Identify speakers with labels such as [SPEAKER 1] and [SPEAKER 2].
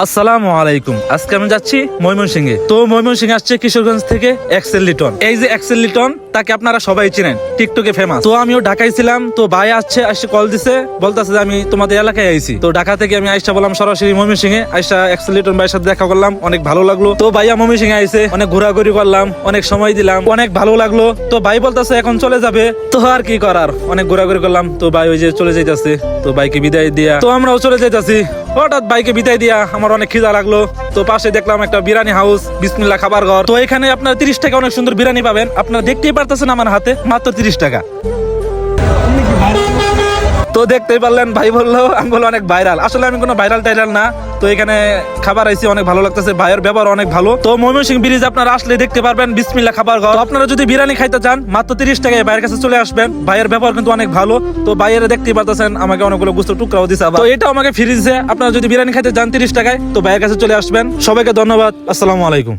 [SPEAKER 1] আসসালামু আলাইকুম। আজকে আমি যাচ্ছি ময়মনসিংহে। তো ময়মনসিংহে আসছে কিশোরগঞ্জ থেকে এক্সেল লিটন। এই যে এক্সেল লিটন, তাকে আপনারা সবাই চিনেন, টিকটকে ফেমাস। তো আমিও ঢাকায় ছিলাম, তো ভাই আসছে কল দিছে, বলতেছে যে আমি তোমাদের এলাকায় আইছি। তো ঢাকা থেকে আমি আইসা বললাম সরাসরি ময়মনসিংহে। আইসা এক্সেল লিটন ভাইয়ের সাথে দেখা করলাম, অনেক ভালো লাগলো। তো ভাইয়া ময়মনসিংহে আইছে, অনেক ঘোরাঘুরি করলাম, অনেক সময় দিলাম, অনেক ভালো লাগলো। তো ভাই বলতেছে এখন চলে যাবে। তো আর কি করার, অনেক ঘোরাঘুরি করলাম। তো ভাই ওই যে চলে যাইতেছে, তো ভাইকে বিদায় দিয়া তো আমরাও চলে যাইতেছি। হঠাৎ বাইকে বিদায় দিয়া আমার অনেক খিদা লাগলো। তো পাশে দেখলাম একটা বিরিয়ানি হাউস, বিসমিল্লাহ খাবার ঘর। তো এখানে আপনার 30 টাকা অনেক সুন্দর বিরিয়ানি পাবেন। আপনারা দেখতেই পারতেছেন আমার হাতে মাত্র 30 টাকা। তো দেখতেই পারলেন, ভাই বললো আমি বললো অনেক ভাইরাল। আসলে আমি কোনো ভাইরাল টাইরাল না। তো এখানে খাবার আইছি, অনেক ভালো লাগতেছে, ভাইয়ের ব্যবহার অনেক ভালো। তো ময়মনসিংহ ব্রিজ আপনারা আসলে দেখতে পারবেন বিসমিল্লাহ খাবার ঘর। আপনারা যদি বিরিয়ানি খাইতে চান মাত্র 30 টাকায় ভাইয়ের কাছে চলে আসবেন। ভাইয়ের ব্যবহার কিন্তু অনেক ভালো। তো ভাইয়ের দেখতেই পারতেছেন আমাকে অনেকগুলো গুস্ত টুকরাও দিছে। তো এটা আমাকে ফ্রি দিছে। আপনারা যদি বিরিয়ানি খাইতে চান 30 টাকায়, তো ভাইয়ের কাছে চলে আসবেন। সবাইকে ধন্যবাদ। আসসালামু আলাইকুম।